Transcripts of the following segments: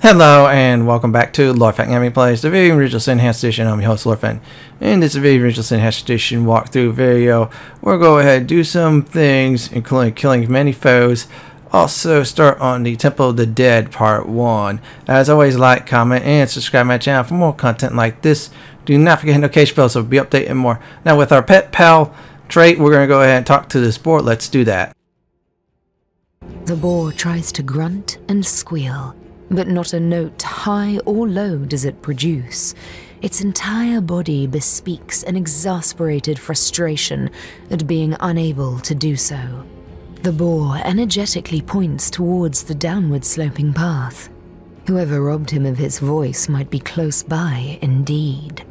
Hello and welcome back to Lord Fenton Gaming Plays, the Divinity Original Sin Enhanced Edition. I'm your host Lord Fenton. In this Divinity Original Sin Enhanced Edition walkthrough video, we'll go ahead and do some things, including killing many foes. Also start on the Temple of the Dead Part 1. As always, like, comment, and subscribe to my channel for more content like this. Do not forget to hit the notification bell so we'll be updating more. Now with our pet pal trait, we're going to go ahead and talk to this boar. Let's do that. The boar tries to grunt and squeal, but not a note high or low does it produce. Its entire body bespeaks an exasperated frustration at being unable to do so. The boar energetically points towards the downward sloping path. Whoever robbed him of his voice might be close by indeed.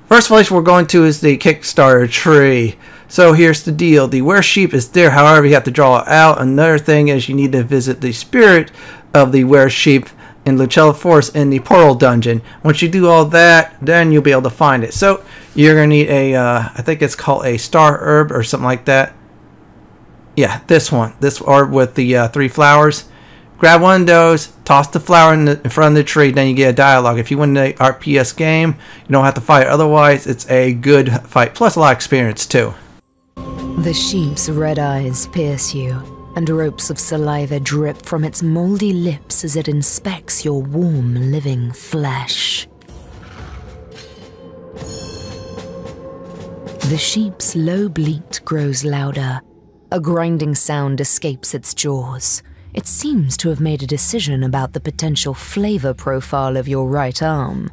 First place we're going to is the Kickstarter tree. So here's the deal. The Weresheep is there, however you have to draw it out. Another thing is you need to visit the spirit of the Weresheep in Lucella Forest in the portal dungeon. Once you do all that, then you'll be able to find it. So you're going to need a, I think it's called a star herb or something like that. Yeah, this one. This herb with the 3 flowers. Grab one of those, toss the flower in front of the tree, then you get a dialogue. If you win the RPS game, you don't have to fight. Otherwise, it's a good fight, plus a lot of experience too. The sheep's red eyes pierce you, and ropes of saliva drip from its moldy lips as it inspects your warm, living flesh. The sheep's low bleat grows louder. A grinding sound escapes its jaws. It seems to have made a decision about the potential flavor profile of your right arm.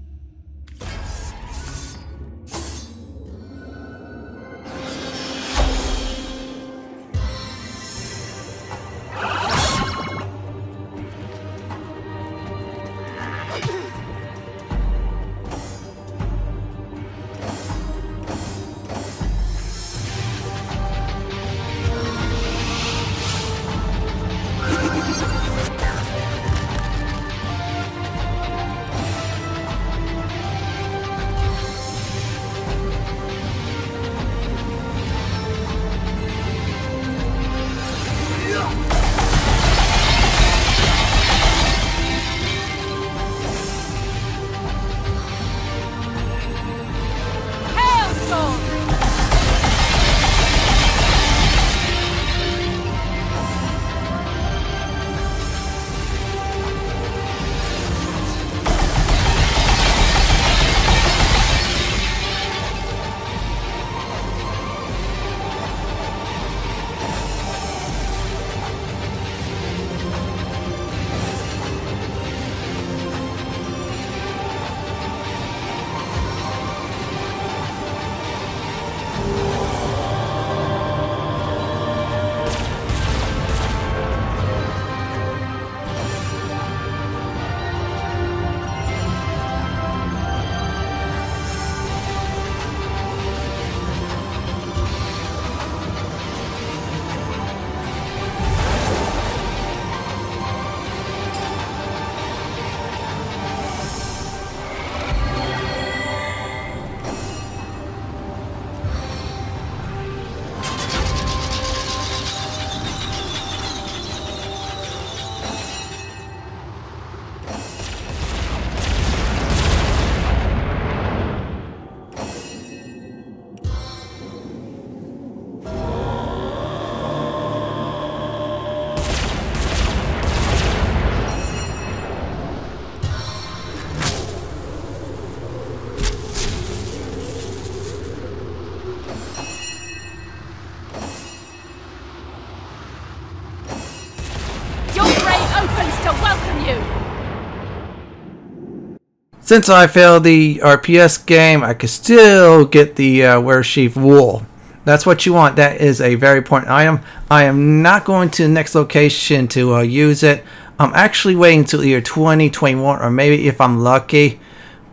Since I failed the RPS game, I could still get the Weresheep wool. That's what you want. That is a very important item. I am not going to the next location to use it. I'm actually waiting until either 2021 or maybe if I'm lucky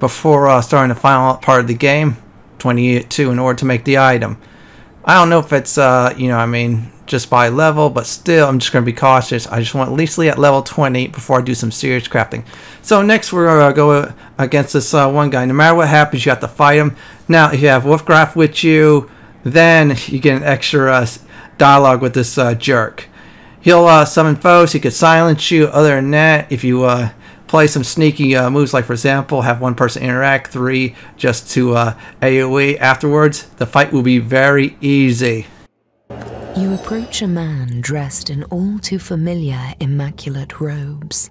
before starting the final part of the game, 22, in order to make the item. I don't know if it's, just by level, but still, I'm just going to be cautious. I just want at least at level 20 before I do some serious crafting. So next, we're going to go against this one guy. No matter what happens, you have to fight him. Now, if you have Wolfgraf with you, then you get an extra dialogue with this jerk. He'll summon foes. He could silence you. Other than that, if you play some sneaky moves, like for example, have one person interact, 3 just to AoE afterwards, the fight will be very easy. You approach a man dressed in all too familiar immaculate robes.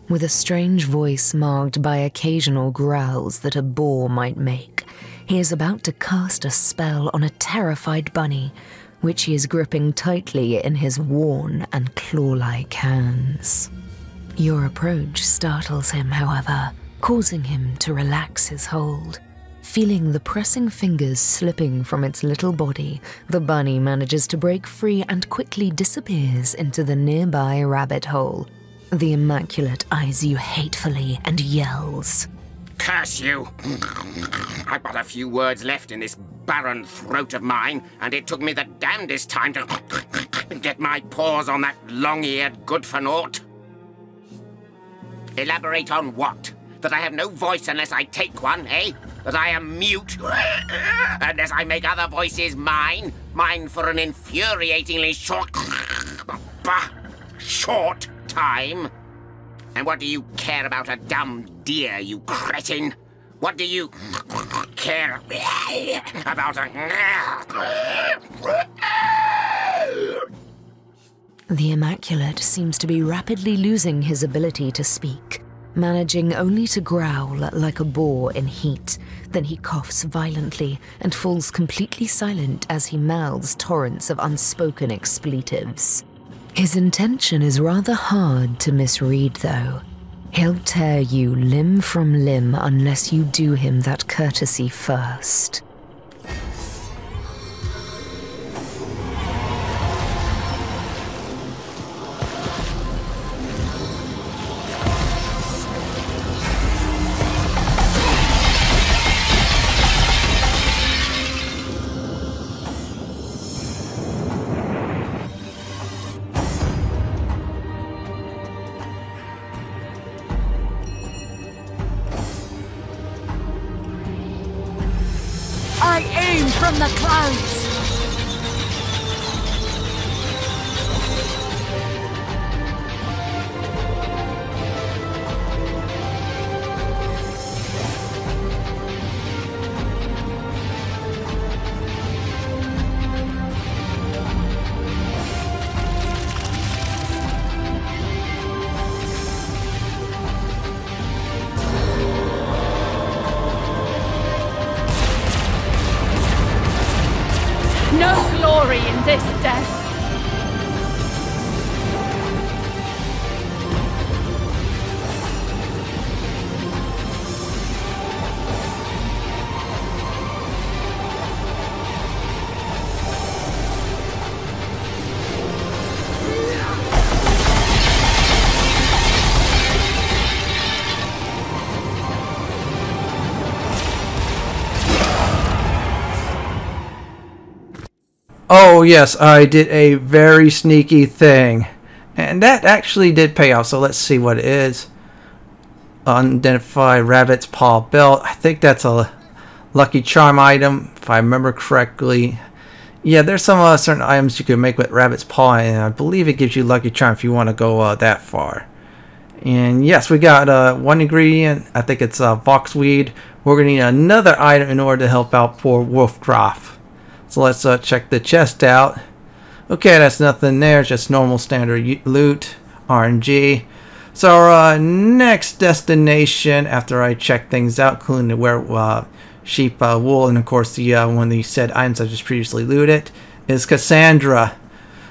With a strange voice marked by occasional growls that a boar might make, he is about to cast a spell on a terrified bunny, which he is gripping tightly in his worn and claw-like hands. Your approach startles him, however, causing him to relax his hold. Feeling the pressing fingers slipping from its little body, the bunny manages to break free and quickly disappears into the nearby rabbit hole. The Immaculate eyes you hatefully and yells, "Curse you! I've got a few words left in this barren throat of mine, and it took me the damnedest time to get my paws on that long-eared good-for-naught. Elaborate on what? That I have no voice unless I take one, eh? That I am mute unless I make other voices mine? Mine for an infuriatingly short time? And what do you care about a dumb deer, you cretin? What do you care about a... The Immaculate seems to be rapidly losing his ability to speak, managing only to growl like a boar in heat. Then he coughs violently and falls completely silent as he mouths torrents of unspoken expletives. His intention is rather hard to misread, though. He'll tear you limb from limb unless you do him that courtesy first. I aim from the clouds! No glory in this death! Oh yes, I did a very sneaky thing. And that actually did pay off, so let's see what it is. Unidentified rabbit's paw belt. I think that's a lucky charm item, if I remember correctly. Yeah, there's some certain items you can make with rabbit's paw, and I believe it gives you lucky charm if you want to go that far. And yes, we got one ingredient. I think it's foxweed. We're going to need another item in order to help out poor Wolfgraf. So let's check the chest out. Okay, that's nothing there, just normal standard loot, RNG. So our next destination, after I check things out, including the Weresheep wool, and of course the one of the said items I just previously looted, is Cassandra.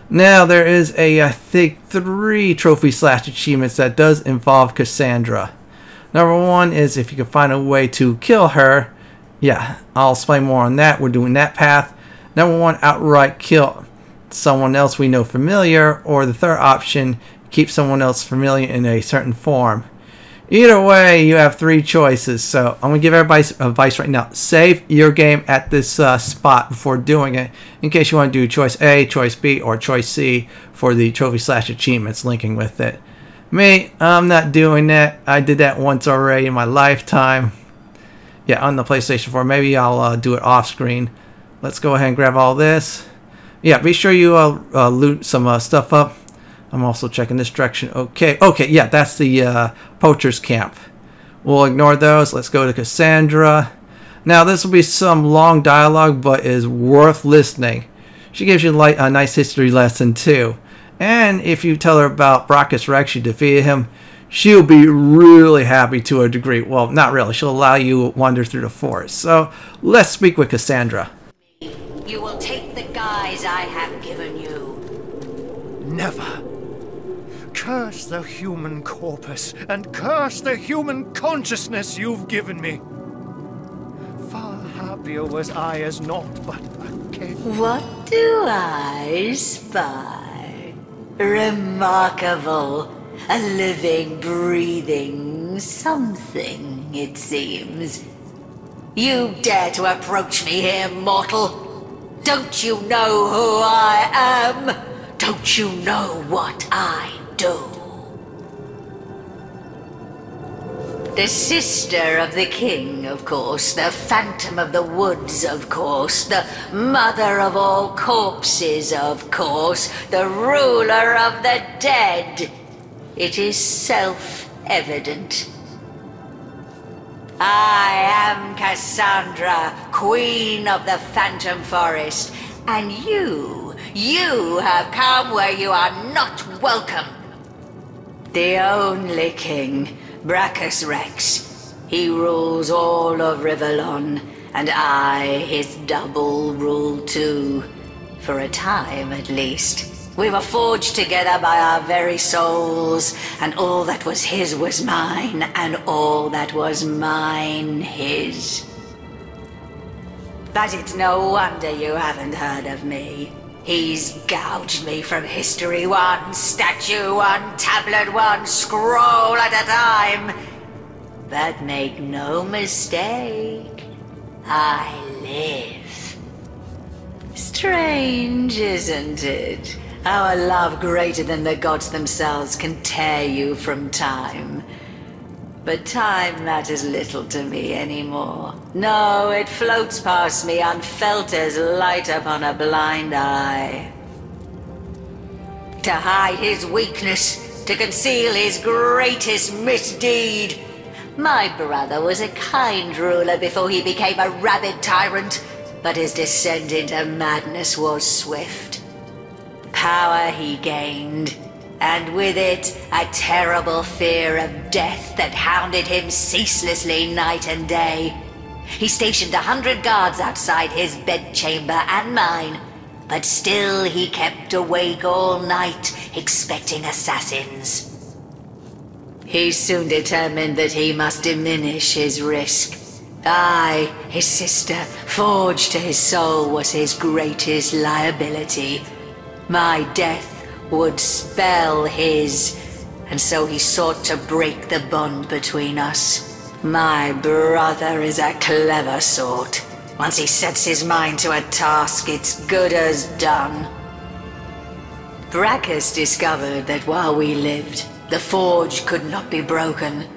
Now there is I think 3 trophy/achievements that does involve Cassandra. Number 1 is if you can find a way to kill her. Yeah, I'll explain more on that. We're doing that path. Number 1, outright kill someone else we know familiar, or the third option, keep someone else familiar in a certain form. Either way, you have 3 choices, so I'm going to give everybody advice right now. Save your game at this spot before doing it, in case you want to do choice A, choice B, or choice C for the trophy/achievements linking with it. Me, I'm not doing that. I did that once already in my lifetime. Yeah, on the PlayStation 4. Maybe I'll do it off screen. Let's go ahead and grab all this. Yeah, be sure you loot some stuff up. I'm also checking this direction. Okay, yeah, that's the poacher's camp. We'll ignore those. Let's go to Cassandra. Now, this will be some long dialogue, but is worth listening. She gives you like a nice history lesson, too. And if you tell her about Brachus Rex, you defeated him, she'll be really happy to a degree. Well, not really. She'll allow you to wander through the forest. So, let's speak with Cassandra. You will take the guise I have given you. Never. Curse the human corpus, and curse the human consciousness you've given me. Far happier was I as naught but a kid. What do I spy? Remarkable. A living, breathing something, it seems. You dare to approach me here, mortal? Don't you know who I am? Don't you know what I do? The sister of the king, of course. The phantom of the woods, of course. The mother of all corpses, of course. The ruler of the dead. It is self-evident. I am Cassandra, queen of the Phantom Forest, and you have come where you are not welcome. The only king, Brachus Rex. He rules all of Rivellon, and I, his double, rule too. For a time, at least. We were forged together by our very souls, and all that was his was mine, and all that was mine his. But it's no wonder you haven't heard of me. He's gouged me from history, one statue, one tablet, one scroll at a time. But make no mistake, I live. Strange, isn't it? How a love greater than the gods themselves can tear you from time. But time matters little to me anymore. No, it floats past me unfelt as light upon a blind eye. To hide his weakness, to conceal his greatest misdeed. My brother was a kind ruler before he became a rabid tyrant, but his descent into madness was swift. Power he gained, and with it a terrible fear of death that hounded him ceaselessly night and day. He stationed 100 guards outside his bedchamber and mine, but still he kept awake all night, expecting assassins. He soon determined that he must diminish his risk. I, his sister, forged to his soul, was his greatest liability. My death would spell his, and so he sought to break the bond between us. My brother is a clever sort. Once he sets his mind to a task, it's good as done. Brachus discovered that while we lived, the forge could not be broken.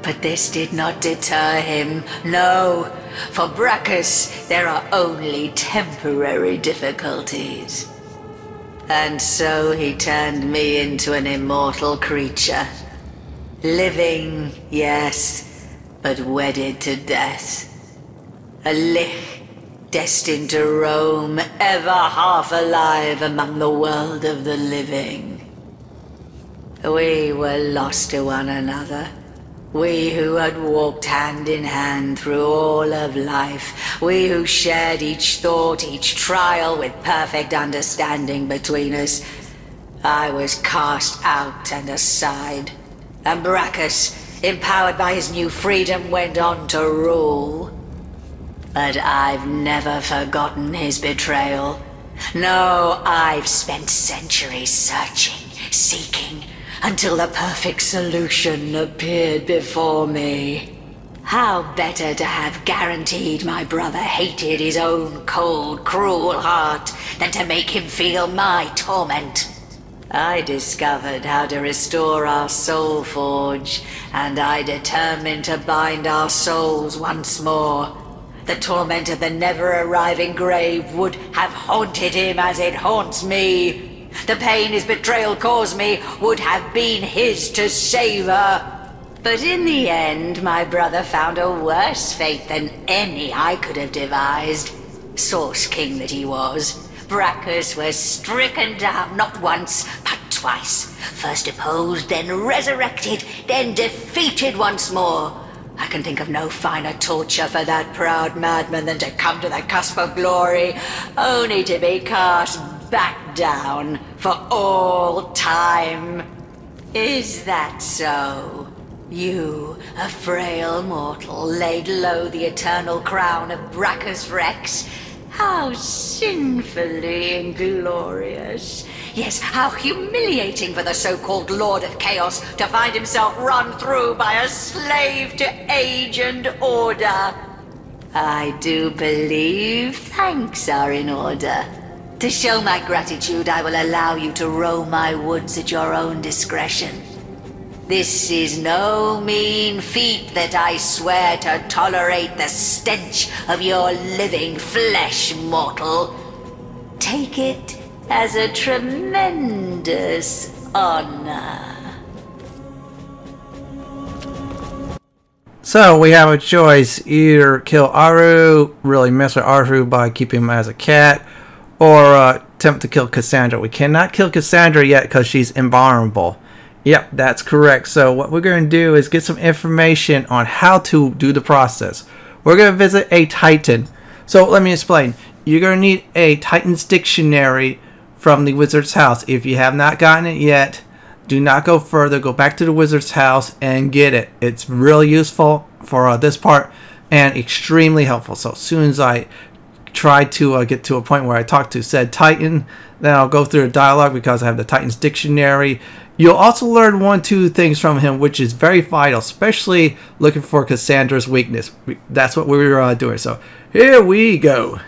But this did not deter him, no. For Brachus, there are only temporary difficulties. And so he turned me into an immortal creature. Living, yes, but wedded to death. A lich, destined to roam, ever half alive among the world of the living. We were lost to one another. We who had walked hand in hand through all of life. We who shared each thought, each trial with perfect understanding between us. I was cast out and aside. And Brachus, empowered by his new freedom, went on to rule. But I've never forgotten his betrayal. No, I've spent centuries searching, seeking, until the perfect solution appeared before me. How better to have guaranteed my brother hated his own cold, cruel heart than to make him feel my torment. I discovered how to restore our soul forge, and I determined to bind our souls once more. The torment of the never-arriving grave would have haunted him as it haunts me. The pain his betrayal caused me would have been his to save her. But in the end, my brother found a worse fate than any I could have devised. Source King that he was, Brachus was stricken down not once, but twice. First deposed, then resurrected, then defeated once more. I can think of no finer torture for that proud madman than to come to the cusp of glory, only to be cast back down for all time. Is that so? You, a frail mortal, laid low the eternal crown of Brachus Rex? How sinfully inglorious. Yes, how humiliating for the so-called Lord of Chaos to find himself run through by a slave to age and order. I do believe thanks are in order. To show my gratitude, I will allow you to roam my woods at your own discretion. This is no mean feat that I swear to tolerate the stench of your living flesh, mortal. Take it as a tremendous honor. So we have a choice: either kill Aru, really mess with Aru by keeping him as a cat, or attempt to kill Cassandra. We cannot kill Cassandra yet because she's invulnerable. Yep, that's correct. So what we're going to do is get some information on how to do the process. We're going to visit a Titan. So let me explain. You're going to need a Titan's dictionary from the wizard's house. If you have not gotten it yet, do not go further. Go back to the wizard's house and get it. It's really useful for this part and extremely helpful. So as soon as I try to get to a point where I talk to said Titan, then I'll go through a dialogue because I have the Titan's dictionary. You'll also learn 1-2 things from him, which is very vital, especially looking for Cassandra's weakness. That's what we were doing. So here we go.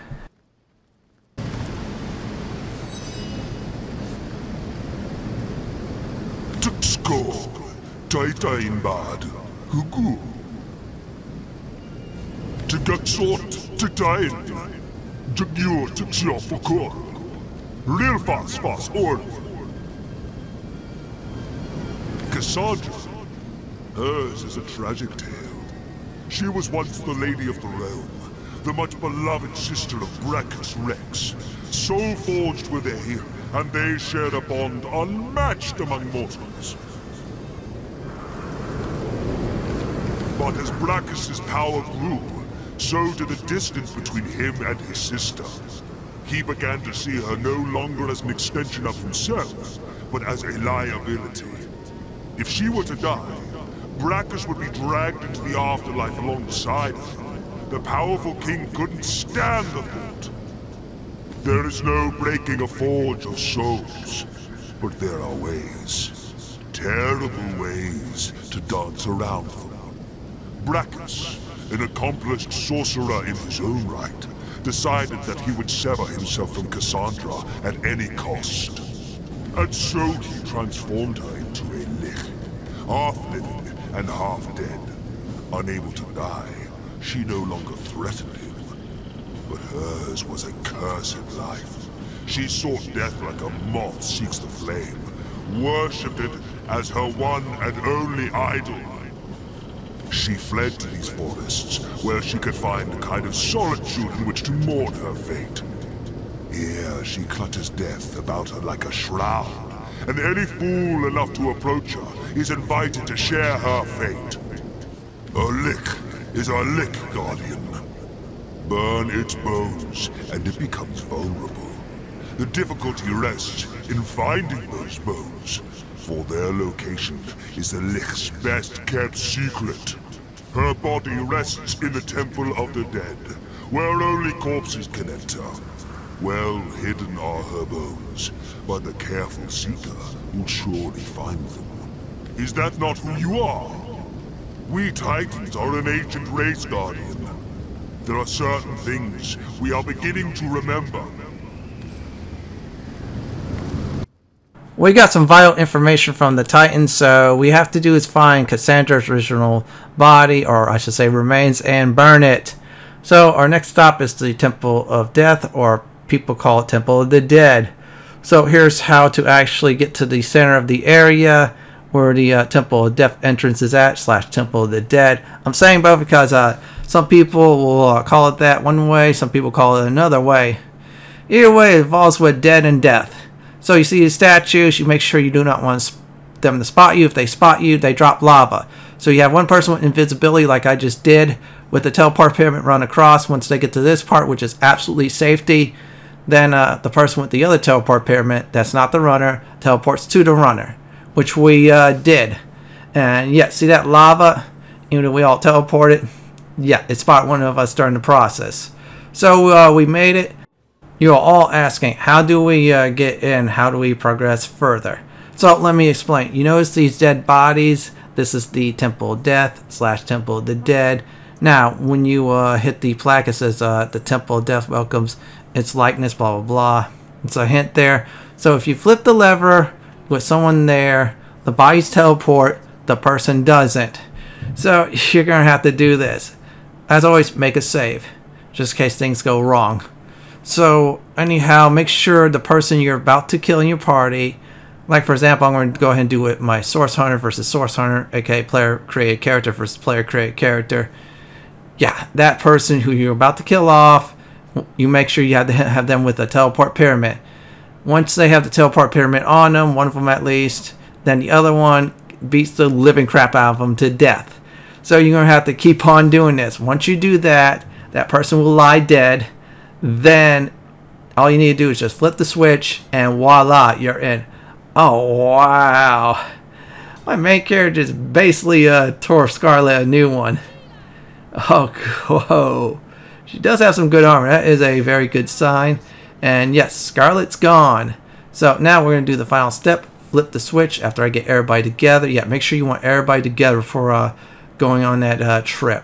Titan bad. Hugu. Tigaksort Titan. Jagyo Tixiofokor. Real fast or Cassandra. Hers is a tragic tale. She was once the Lady of the Realm, the much beloved sister of Brachus Rex. Soul forged were they, and they shared a bond unmatched among mortals. But as Brachus's power grew, so did the distance between him and his sister. He began to see her no longer as an extension of himself, but as a liability. If she were to die, Brachus would be dragged into the afterlife alongside her. The powerful king couldn't stand the thought. There is no breaking a forge of souls, but there are ways, terrible ways, to dance around them. Brachus, an accomplished sorcerer in his own right, decided that he would sever himself from Cassandra at any cost. And so he transformed her into a lich, half living and half dead. Unable to die, she no longer threatened him. But hers was a cursed life. She sought death like a moth seeks the flame, worshipped it as her one and only idol. She fled to these forests, where she could find a kind of solitude in which to mourn her fate. Here she clutches death about her like a shroud, and any fool enough to approach her is invited to share her fate. A lick is a lick, Guardian. Burn its bones, and it becomes vulnerable. The difficulty rests in finding those bones, for their location is the lick's best-kept secret. Her body rests in the Temple of the Dead, where only corpses can enter. Well hidden are her bones, but the careful seeker will surely find them. Is that not who you are? We Titans are an ancient race, Guardian. There are certain things we are beginning to remember. We got some vital information from the Titans, so we have to do is find Cassandra's original body, or I should say remains, and burn it. So our next stop is the Temple of Death, or people call it Temple of the Dead. So here's how to actually get to the center of the area where the Temple of Death entrance is at, / Temple of the Dead. I'm saying both because some people will call it that one way, some people call it another way. Either way, it involves with dead and death. So you see the statues, you make sure you do not want them to spot you. If they spot you, they drop lava. So you have one person with invisibility like I just did with the teleport pyramid run across. Once they get to this part, which is absolutely safety, then the person with the other teleport pyramid, that's not the runner, teleports to the runner, which we did. And yeah, see that lava? Even though we all teleported, yeah, it spotted one of us during the process. So we made it. You're all asking, how do we get in? How do we progress further? So let me explain. You notice these dead bodies? This is the Temple of Death / Temple of the Dead. Now, when you hit the plaque, it says the Temple of Death welcomes its likeness, blah, blah, blah. It's a hint there. So if you flip the lever with someone there, the bodies teleport, the person doesn't. So you're going to have to do this. As always, make a save, just in case things go wrong. So anyhow, make sure the person you're about to kill in your party, like for example, I'm going to go ahead and do it my Source Hunter versus Source Hunter, aka player created character versus player created character. Yeah, that person who you're about to kill off, you make sure you have to have them with a teleport pyramid. Once they have the teleport pyramid on them, one of them at least, then the other one beats the living crap out of them to death. So you're going to have to keep on doing this. Once you do that, that person will lie dead. Then all you need to do is just flip the switch and voila, you're in. Oh, wow. My main character just basically tore Scarlet a new one. Oh, whoa. She does have some good armor. That is a very good sign. And yes, Scarlet's gone. So now we're going to do the final step. Flip the switch after I get everybody together. Yeah, make sure you want everybody together before going on that trip.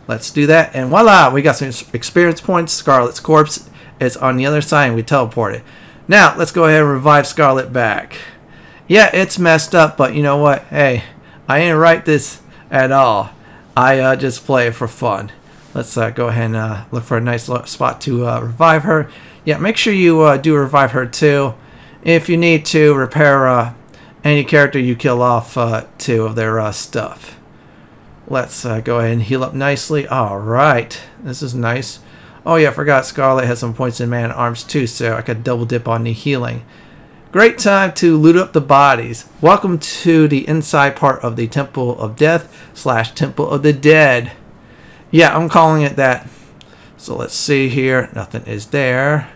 Let's do that. And voila, we got some experience points. Scarlet's corpse is on the other side and we teleported. Now, let's go ahead and revive Scarlet back. Yeah, it's messed up, but you know what? Hey, I ain't write this at all. I just play it for fun. Let's go ahead and look for a nice spot to revive her. Yeah, make sure you do revive her too. If you need to, repair any character you kill off too of their stuff. Let's go ahead and heal up nicely. Alright, this is nice. Oh yeah, I forgot Scarlet has some points in man-at-arms too, so I could double dip on the healing. Great time to loot up the bodies. Welcome to the inside part of the Temple of Death / Temple of the Dead. Yeah, I'm calling it that. So let's see here. Nothing is there.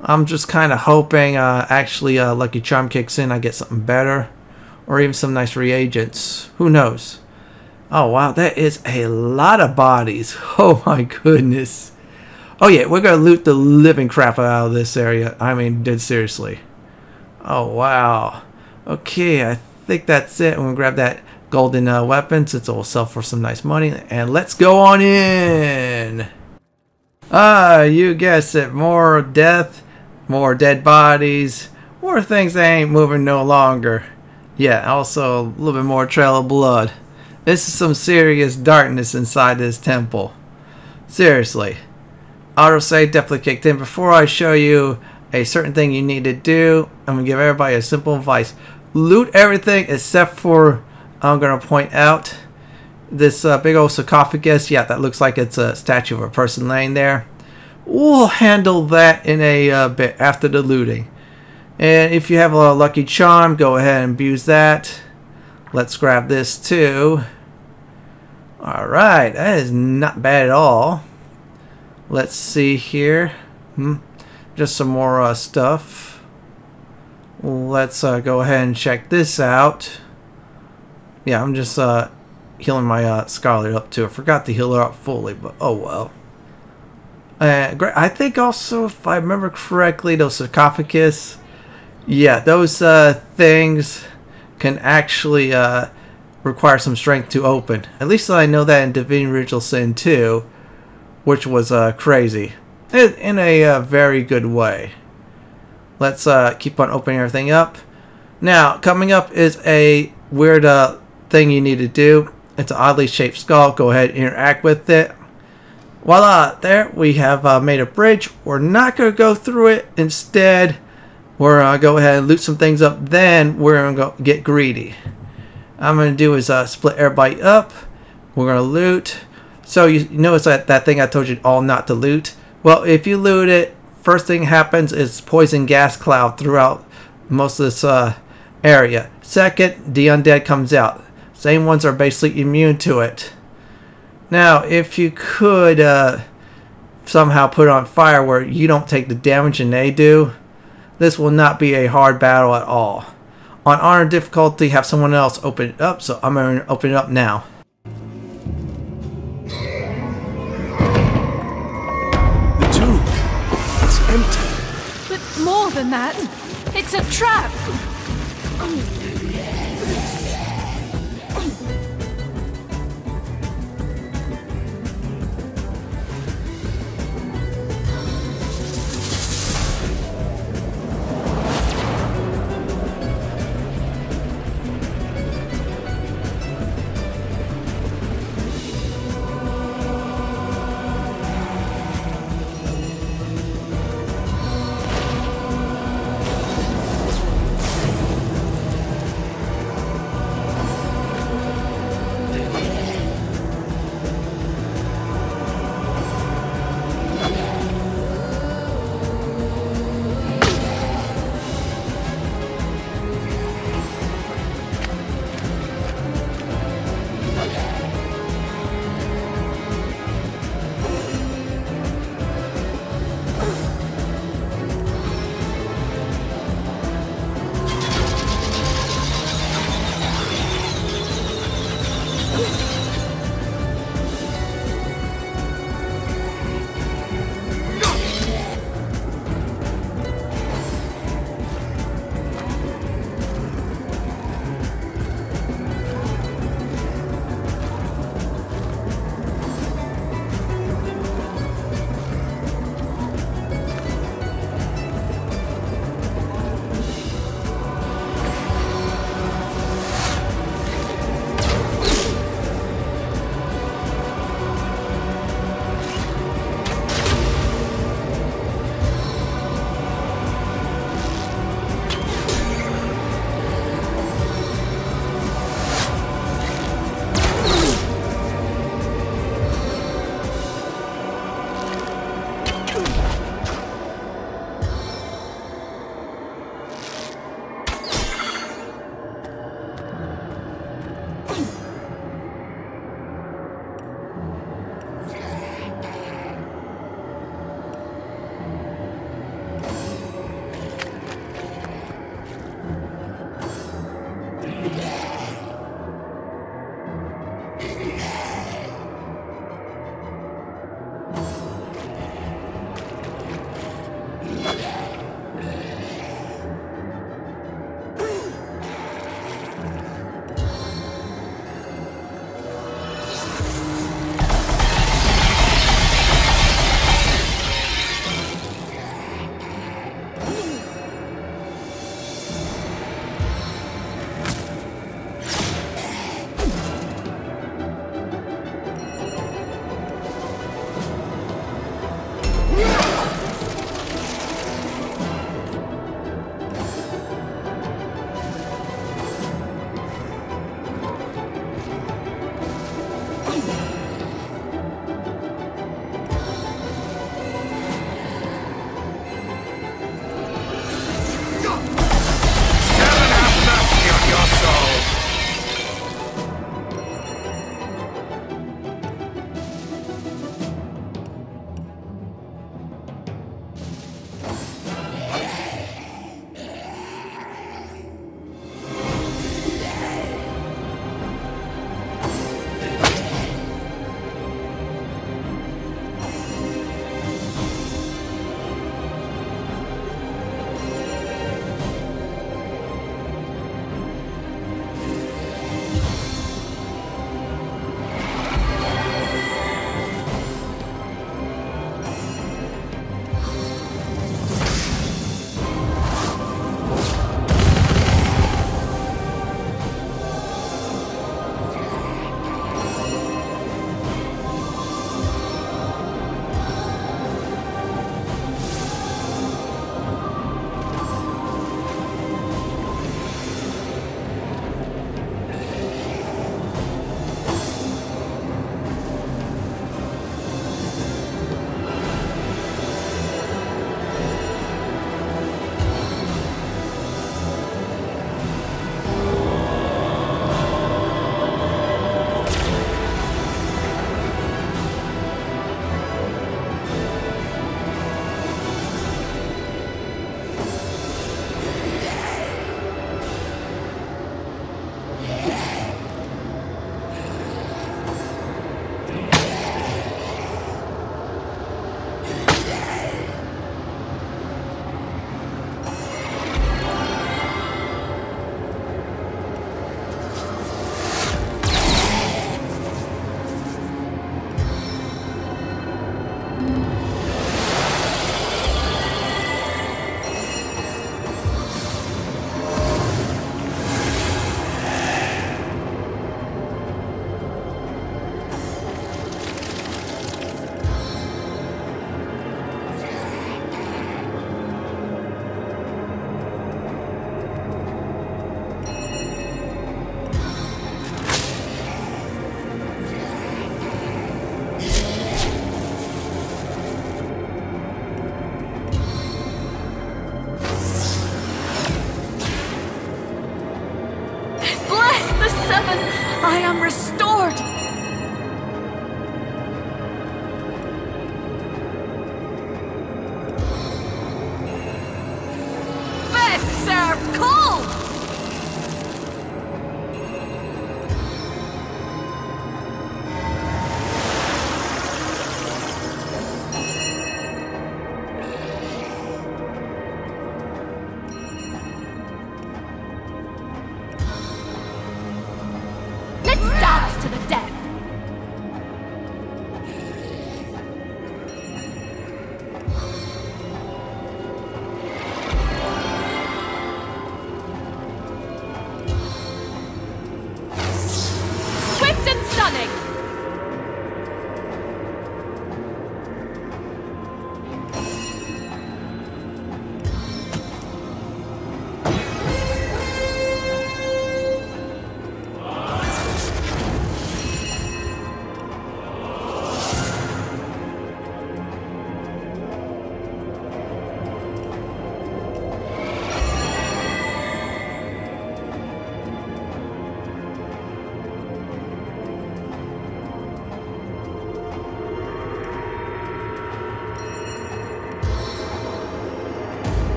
I'm just kind of hoping actually Lucky Charm kicks in, I get something better. Or even some nice reagents. Who knows? Oh wow, that is a lot of bodies. Oh my goodness. Oh yeah, we're going to loot the living crap out of this area. I mean, dead seriously. Oh wow. Okay, I think that's it. I'm going to grab that golden weapon since it will sell for some nice money. And let's go on in. You guessed it. More death, more dead bodies, more things that ain't moving no longer. Yeah, also a little bit more trail of blood. This is some serious darkness inside this temple. Seriously. Autosave definitely kicked in. Before I show you a certain thing you need to do, I'm going to give everybody a simple advice. Loot everything except for, I'm going to point out, this big old sarcophagus. Yeah, that looks like it's a statue of a person laying there. We'll handle that in a bit after the looting. And if you have a lucky charm, go ahead and abuse that. Let's grab this too. Alright, that is not bad at all. Let's see here. Just some more stuff. Let's go ahead and check this out. Yeah, I'm just healing my Scarlet up too. I forgot to heal her up fully, but oh well. I think also, if I remember correctly, those sarcophagus, yeah, those things can actually require some strength to open. At least I know that in Divinity Original Sin 2, which was crazy. In a very good way. Let's keep on opening everything up. Now, coming up is a weird thing you need to do. It's an oddly shaped skull. Go ahead and interact with it. Voila, there we have made a bridge. We're not going to go through it. Instead, We're going to go ahead and loot some things up. Then we're going to go get greedy. I'm going to do is split everybody up. We're going to loot. So you notice that thing I told you all not to loot? Well, if you loot it, first thing happens is poison gas cloud throughout most of this area. Second, the undead comes out. Same ones are basically immune to it. Now, if you could somehow put it on fire where you don't take the damage and they do, this will not be a hard battle at all. On honor difficulty, have someone else open it up, so I'm going to open it up now. The tomb. It's empty. But more than that, it's a trap!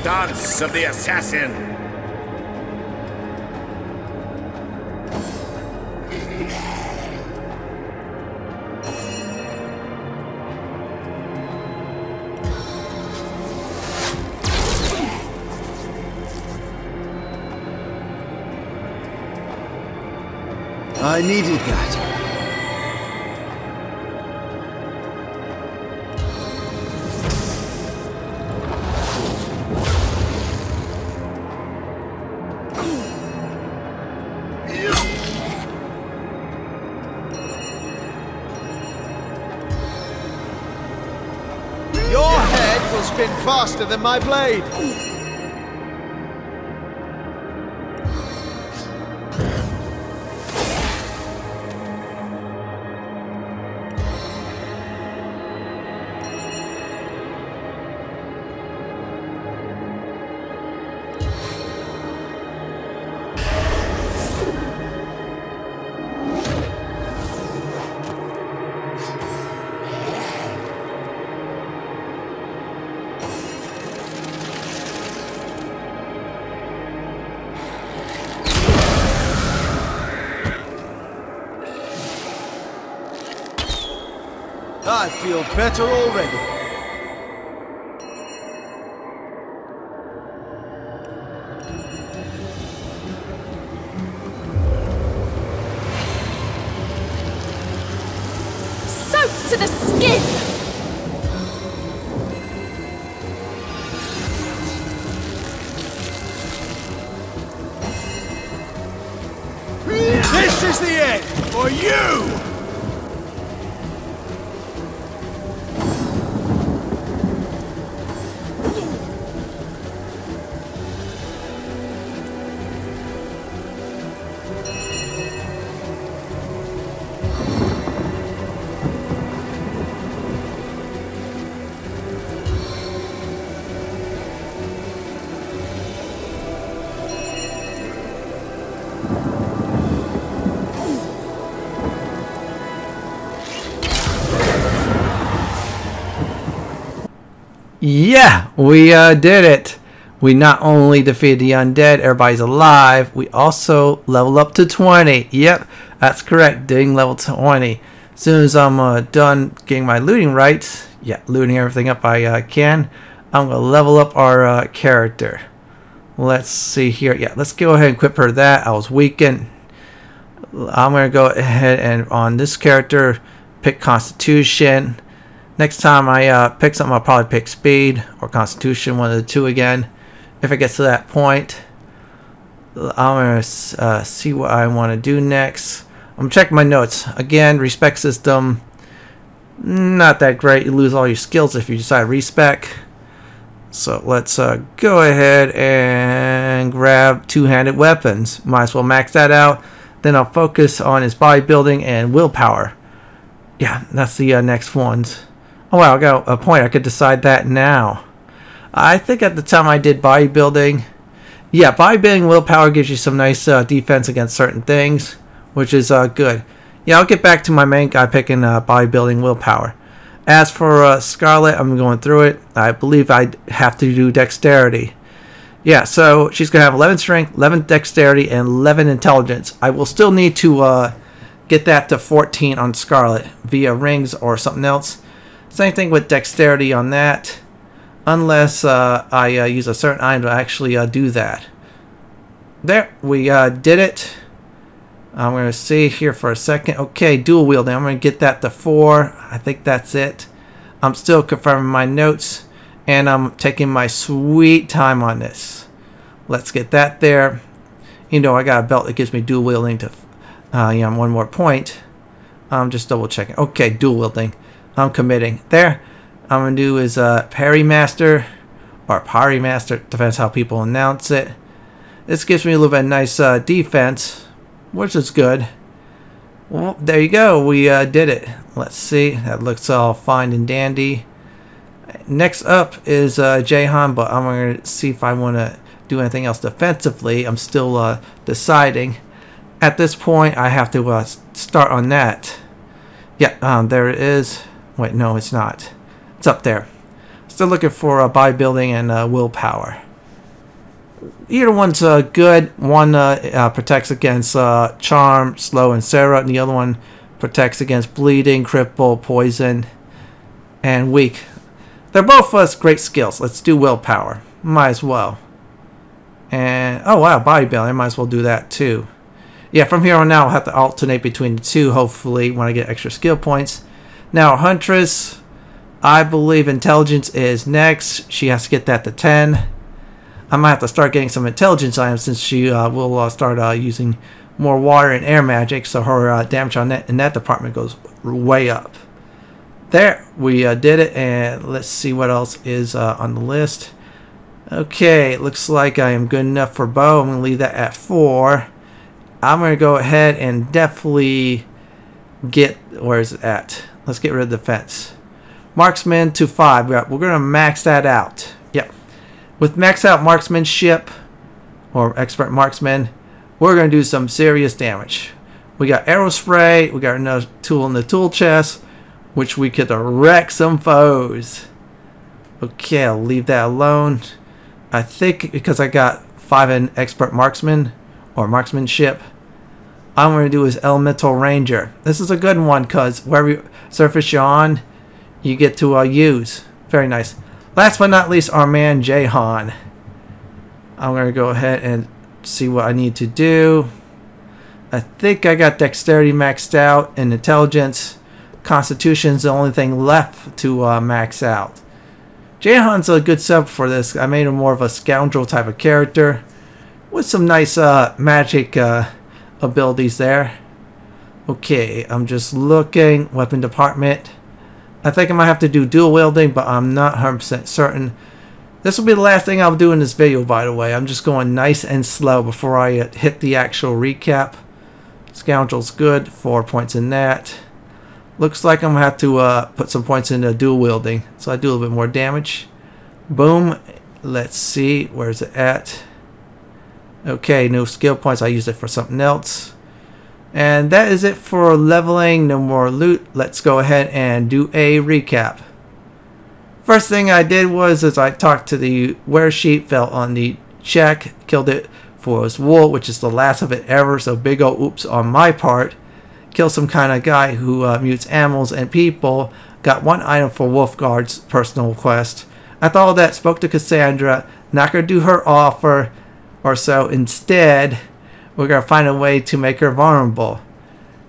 stance of the assassin. I needed that. Your head will spin faster than my blade. I feel better already. Soaked to the skin! This is the end for you! Yeah, we did it. We not only defeated the undead, everybody's alive, we also leveled up to 20. Yep, that's correct, doing level 20. As soon as I'm done getting my looting rights, yeah, looting everything up I can, I'm going to level up our character. Let's see here. Yeah, let's go ahead and equip her that. I was weakened. I'm going to go ahead and on this character, pick Constitution. Next time I pick something, I'll probably pick Speed or Constitution, one of the two again. If it gets to that point, I'm going to see what I want to do next. I'm going to check my notes. Again, respec system, not that great. You lose all your skills if you decide respec. So let's go ahead and grab two-handed weapons. Might as well max that out. Then I'll focus on his bodybuilding and willpower. Yeah, that's the next ones. Oh wow, I got a point. I could decide that now. I think at the time I did bodybuilding. Yeah, bodybuilding willpower gives you some nice defense against certain things, which is good. Yeah, I'll get back to my main guy picking bodybuilding willpower. As for Scarlet, I'm going through it. I believe I have to do dexterity. Yeah, so she's going to have 11 strength, 11 dexterity, and 11 intelligence. I will still need to get that to 14 on Scarlet via rings or something else. Same thing with dexterity on that, unless I use a certain item to actually do that. There, we did it. I'm going to see here for a second. Okay, dual wielding. I'm going to get that to 4. I think that's it. I'm still confirming my notes, and I'm taking my sweet time on this. Let's get that there. You know, I got a belt that gives me dual wielding to, one more point. I'm just double checking. Okay, dual wielding. I'm committing. There. I'm going to do is Parry Master or Parry Master. Depends how people announce it. This gives me a little bit of nice defense, which is good. Well, there you go. We did it. Let's see. That looks all fine and dandy. Next up is Jahan, but I'm going to see if I want to do anything else defensively. I'm still deciding. At this point, I have to start on that. Yeah, there it is. Wait, no, it's not. It's up there. Still looking for bodybuilding and willpower. Either one's good. One protects against charm, slow, and Sarah, and the other one protects against bleeding, cripple, poison, and weak. They're both great skills. Let's do willpower. Might as well. And oh wow, bodybuilding. I might as well do that too. Yeah, from here on out, I'll have to alternate between the two. Hopefully, when I get extra skill points. Now, Huntress, I believe intelligence is next. She has to get that to 10. I might have to start getting some intelligence items since she will start using more water and air magic, so her damage on that in that department goes way up. There, we did it, and let's see what else is on the list. Okay, looks like I am good enough for bow. I'm going to leave that at 4. I'm going to go ahead and definitely get, where is it at? Let's get rid of defense. Marksman to 5. We're going to max that out. Yep. With max out marksmanship, or expert marksman, we're going to do some serious damage. We got arrow spray. We got another tool in the tool chest, which we could wreck some foes. Okay, I'll leave that alone. I think because I got 5 in expert marksman, or marksmanship, I'm going to do is elemental ranger. This is a good one because wherever surface you're on, you get to use. Very nice. Last but not least, our man Jahan. I'm going to go ahead and see what I need to do. I think I got dexterity maxed out and intelligence. Constitution's the only thing left to max out. Jahan's a good sub for this. I made him more of a scoundrel type of character with some nice magic abilities there. Okay, I'm just looking. Weapon department. I think I might have to do dual wielding, but I'm not 100% certain. This will be the last thing I'll do in this video, by the way. I'm just going nice and slow before I hit the actual recap. Scoundrel's good. 4 points in that. Looks like I'm going to have to put some points into dual wielding, so I do a little bit more damage. Boom. Let's see. Where's it at? Okay, no skill points. I used it for something else. And that is it for leveling. No more loot. Let's go ahead and do a recap. First thing I did was I talked to the Weresheep, fell on the check, killed it for his wool, which is the last of it ever, so big ol' oops on my part. Kill some kind of guy who mutes animals and people. Got 1 item for Wolfguard's personal quest. After all that, spoke to Cassandra. Not going to do her offer or so. Instead, we're going to find a way to make her vulnerable.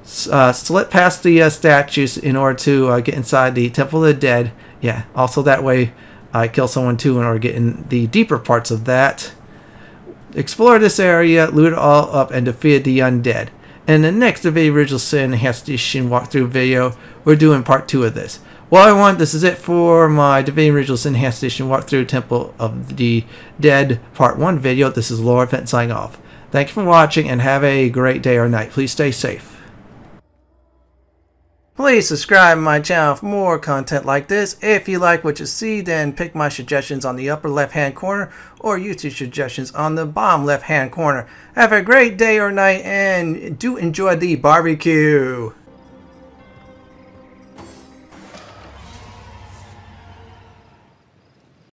Slip past the statues in order to get inside the Temple of the Dead. Yeah, also that way I kill someone too in order to get in the deeper parts of that. Explore this area, loot it all up, and defeat the undead. In the next Divinity Original Sin Enhanced Edition walkthrough video, we're doing part 2 of this. Well, everyone, this is it for my Divinity Original Sin Enhanced Edition walkthrough Temple of the Dead part 1 video. This is Lord Fenton signing off. Thank you for watching and have a great day or night. Please stay safe. Please subscribe to my channel for more content like this. If you like what you see, then pick my suggestions on the upper left hand corner or YouTube suggestions on the bottom left hand corner. Have a great day or night and do enjoy the barbecue.